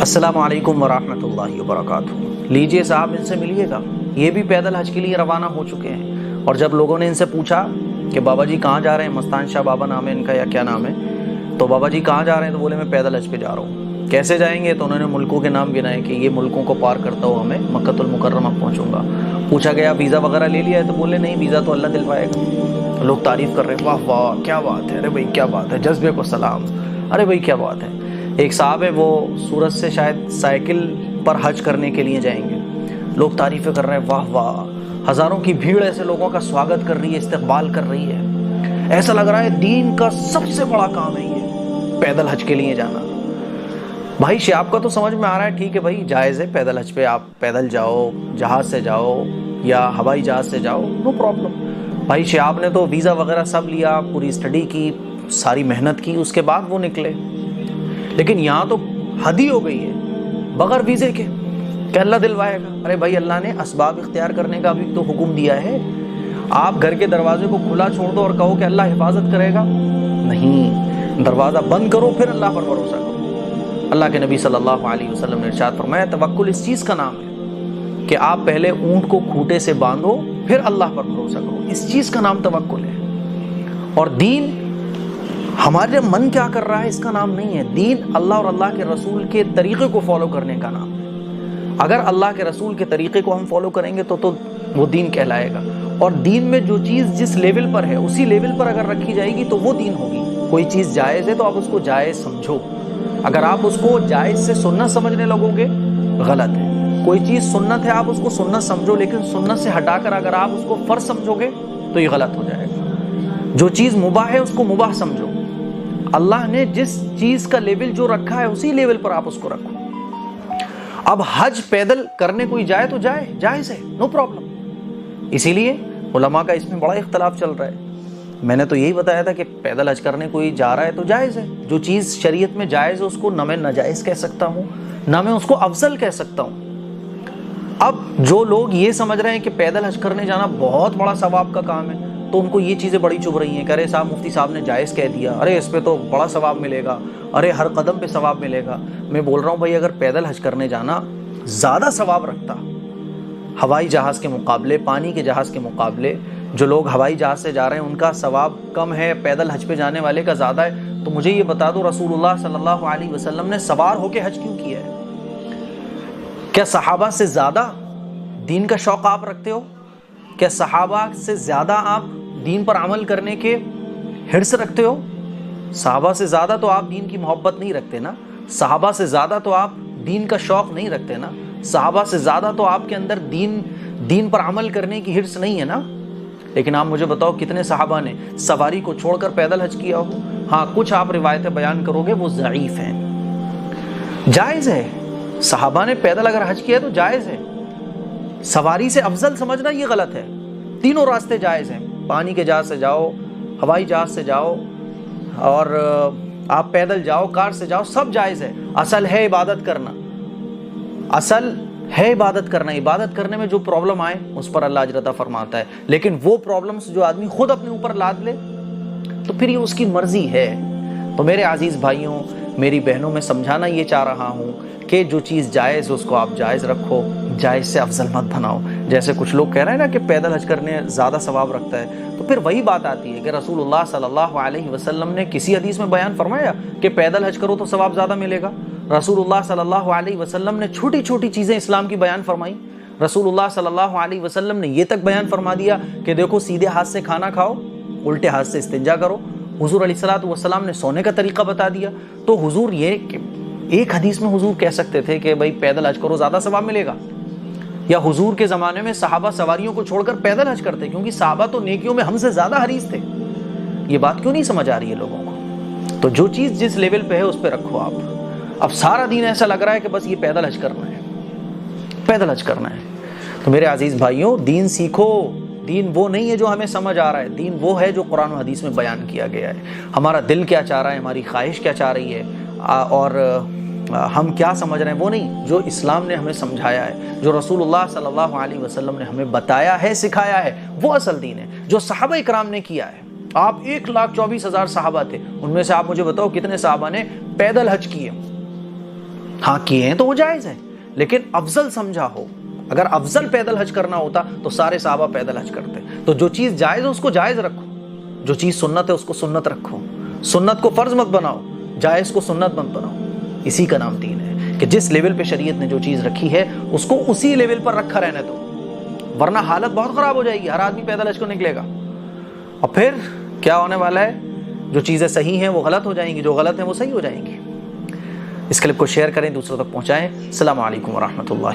السلام علیکم ورحمۃ اللہ وبرکاتہ۔ لیجئے صاحب ان سے ملیے گا، یہ بھی پیدل حج کے لیے روانہ ہو چکے ہیں۔ اور جب لوگوں نے ان سے پوچھا کہ بابا جی کہاں جا رہے ہیں، مستان شاہ بابا نام ہے ان کا یا کیا نام ہے، تو بابا جی کہاں جا رہے ہیں تو بولے میں پیدل حج پہ جا رہا ہوں۔ کیسے جائیں گے؟ تو انہوں نے ملکوں کے نام گنائے کہ یہ ملکوں کو پار کرتا ہوا میں مکۃ المکرمہ پہنچوں گا۔ پوچھا گیا ویزا وغیرہ لے لیا ہے؟ تو بولے نہیں، ویزا تو اللہ دلوائے گا۔ لوگ تعریف کر رہے ہیں، واہ واہ کیا بات ہے، ارے بھائی کیا بات ہے، جذبے کو سلام، ارے بھائی کیا بات ہے۔ ایک صاحب ہے، وہ سورت سے شاید سائیکل پر حج کرنے کے لیے جائیں گے، لوگ تعریفیں کر رہے ہیں، واہ واہ، ہزاروں کی بھیڑ ایسے لوگوں کا سواگت کر رہی ہے، استقبال کر رہی ہے، ایسا لگ رہا ہے دین کا سب سے بڑا کام ہے یہ پیدل حج کے لیے جانا۔ بھائی شیاب کا تو سمجھ میں آ رہا ہے، ٹھیک ہے بھائی جائز ہے پیدل حج پہ، آپ پیدل جاؤ، جہاز سے جاؤ یا ہوائی جہاز سے جاؤ، نو پرابلم۔ بھائی شیاب نے تو ویزا وغیرہ سب لیا، پوری اسٹڈی کی، ساری محنت کی، اس کے بعد وہ نکلے۔ لیکن یہاں تو حد ہی ہو گئی ہے بغیر ویزے کے کہ اللہ دلوائے گا۔ ارے بھائی اللہ نے اسباب اختیار کرنے کا بھی تو حکم دیا ہے۔ آپ گھر کے دروازے کو کھلا چھوڑ دو اور کہو کہ اللہ حفاظت کرے گا؟ نہیں، دروازہ بند کرو پھر اللہ پر بھروسہ کرو۔ اللہ کے نبی صلی اللہ علیہ وسلم نے ارشاد فرمایا توکل اس چیز کا نام ہے کہ آپ پہلے اونٹ کو کھوٹے سے باندھو پھر اللہ پر بھروسہ کرو، اس چیز کا نام توکل ہے۔ اور دین ہمارے من کیا کر رہا ہے اس کا نام نہیں ہے، دین اللہ اور اللہ کے رسول کے طریقے کو فالو کرنے کا نام ہے۔ اگر اللہ کے رسول کے طریقے کو ہم فالو کریں گے تو وہ دین کہلائے گا۔ اور دین میں جو چیز جس لیول پر ہے اسی لیول پر اگر رکھی جائے گی تو وہ دین ہوگی۔ کوئی چیز جائز ہے تو آپ اس کو جائز سمجھو، اگر آپ اس کو جائز سے سنت سمجھنے لگو گے غلط ہے۔ کوئی چیز سنت ہے آپ اس کو سنت سمجھو، لیکن سنت سے ہٹا کر اگر آپ اس کو فرض سمجھو گے تو یہ غلط ہو جائے گا۔ جو چیز مباح ہے اس کو مباح سمجھو، اللہ نے جس چیز کا لیول جو رکھا ہے اسی لیول پر آپ اس کو رکھو۔ اب حج پیدل کرنے کوئی جائے تو جائے، جائز ہے، نو پرابلم۔ اسی لیے علماء کا اس میں بڑا اختلاف چل رہا ہے۔ میں نے تو یہی بتایا تھا کہ پیدل حج کرنے کوئی جا رہا ہے تو جائز ہے۔ جو چیز شریعت میں جائز ہے اس کو نہ میں ناجائز کہہ سکتا ہوں نہ میں اس کو افضل کہہ سکتا ہوں۔ اب جو لوگ یہ سمجھ رہے ہیں کہ پیدل حج کرنے جانا بہت بڑا ثواب کا کام ہے تو ان کو یہ چیزیں بڑی چبھ رہی ہیں کہ ارے صاحب مفتی صاحب نے جائز کہہ دیا، ارے اس پہ تو بڑا ثواب ملے گا، ارے ہر قدم پہ ثواب ملے گا۔ میں بول رہا ہوں بھائی اگر پیدل حج کرنے جانا زیادہ ثواب رکھتا ہوائی جہاز کے مقابلے، پانی کے جہاز کے مقابلے، جو لوگ ہوائی جہاز سے جا رہے ہیں ان کا ثواب کم ہے، پیدل حج پہ جانے والے کا زیادہ ہے، تو مجھے یہ بتا دو رسول اللہ صلی اللہ علیہ وسلم نے سوار ہو کے حج کیوں کیا ہے؟ کیا صحابہ سے زیادہ دین کا شوق آپ رکھتے ہو؟ کیا صحابہ سے زیادہ آپ دین پر عمل کرنے کے حرص رکھتے ہو؟ صحابہ سے زیادہ تو آپ دین کی محبت نہیں رکھتے نا، صحابہ سے زیادہ تو آپ دین کا شوق نہیں رکھتے نا، صحابہ سے زیادہ تو آپ کے اندر دین پر عمل کرنے کی حرص نہیں ہے نا۔ لیکن آپ مجھے بتاؤ کتنے صحابہ نے سواری کو چھوڑ کر پیدل حج کیا ہو؟ ہاں کچھ آپ روایتیں بیان کرو گے وہ ضعیف ہیں۔ جائز ہے، صحابہ نے پیدل اگر حج کیا تو جائز ہے، سواری سے افضل سمجھنا یہ غلط ہے۔ تینوں راستے جائز ہیں، پانی کے جہاز سے جاؤ، ہوائی جہاز سے جاؤ، اور آپ پیدل جاؤ، کار سے جاؤ، سب جائز ہے۔ اصل ہے عبادت کرنا، اصل ہے عبادت کرنا۔ عبادت کرنے میں جو پرابلم آئے اس پر اللہ اجر عطا فرماتا ہے، لیکن وہ پرابلمز جو آدمی خود اپنے اوپر لاد لے تو پھر یہ اس کی مرضی ہے۔ تو میرے عزیز بھائیوں، میری بہنوں، میں سمجھانا یہ چاہ رہا ہوں کہ جو چیز جائز اس کو آپ جائز رکھو، جائز سے افضل مت بناؤ۔ جیسے کچھ لوگ کہہ رہے ہیں نا کہ پیدل حج کرنے زیادہ ثواب رکھتا ہے، تو پھر وہی بات آتی ہے کہ رسول اللہ صلی اللہ علیہ وسلم نے کسی حدیث میں بیان فرمایا کہ پیدل حج کرو تو ثواب زیادہ ملے گا؟ رسول اللہ صلی اللہ علیہ وسلم نے چھوٹی چھوٹی چیزیں اسلام کی بیان فرمائی۔ رسول اللہ صلی اللہ علیہ وسلم نے یہ تک بیان فرما دیا کہ دیکھو سیدھے ہاتھ سے کھانا کھاؤ، الٹے ہاتھ سے استنجا کرو۔ حضور علیہ الصلوۃ والسلام نے سونے کا طریقہ بتا دیا۔ تو حضور یہ کہ ایک حدیث میں حضور کہہ سکتے تھے کہ بھائی پیدل حج کرو زیادہ ثواب ملے گا، یا حضور کے زمانے میں صحابہ سواریوں کو چھوڑ کر پیدل حج کرتے کیونکہ صحابہ تو نیکیوں میں ہم سے زیادہ حریص تھے۔ یہ بات کیوں نہیں سمجھ آ رہی ہے لوگوں کو؟ تو جو چیز جس لیول پہ ہے اس پہ رکھو آپ۔ اب سارا دین ایسا لگ رہا ہے کہ بس یہ پیدل حج کرنا ہے، پیدل حج کرنا ہے۔ تو میرے عزیز بھائیوں، دین سیکھو۔ دین وہ نہیں ہے جو ہمیں سمجھ آ رہا ہے، دین وہ ہے جو قرآن و حدیث میں بیان کیا گیا ہے۔ ہمارا دل کیا چاہ رہا ہے، ہماری خواہش کیا چاہ رہی ہے، اور ہم کیا سمجھ رہے ہیں وہ نہیں، جو اسلام نے ہمیں سمجھایا ہے، جو رسول اللہ صلی اللہ علیہ وسلم نے ہمیں بتایا ہے، سکھایا ہے، وہ اصل دین ہے، جو صحابہ اکرام نے کیا ہے۔ آپ 1,24,000 صحابہ تھے، ان میں سے آپ مجھے بتاؤ کتنے صحابہ نے پیدل حج کیے؟ ہاں کیے ہیں تو وہ جائز ہے، لیکن افضل سمجھا ہو. اگر افضل پیدل حج کرنا ہوتا تو سارے صحابہ پیدل حج کرتے. تو جو چیز جائز ہے اس کو جائز رکھو، جو چیز سنت ہے اس کو سنت رکھو. سنت کو فرض مت بناؤ، جائز کو سنت مت بناؤ. اسی کا نام دین ہے کہ جس لیول پہ شریعت نے جو چیز رکھی ہے اس کو اسی لیول پر رکھا رہنے دو، ورنہ حالت بہت خراب ہو جائے گی. ہر آدمی پیدل حج کو نکلے گا اور پھر کیا ہونے والا ہے، جو چیزیں صحیح ہیں وہ غلط ہو جائیں گی، جو غلط ہیں وہ صحیح ہو جائیں گی. اس کلپ کو شیئر کریں، دوسروں تک پہنچائیں. السلام علیکم ورحمۃ اللہ.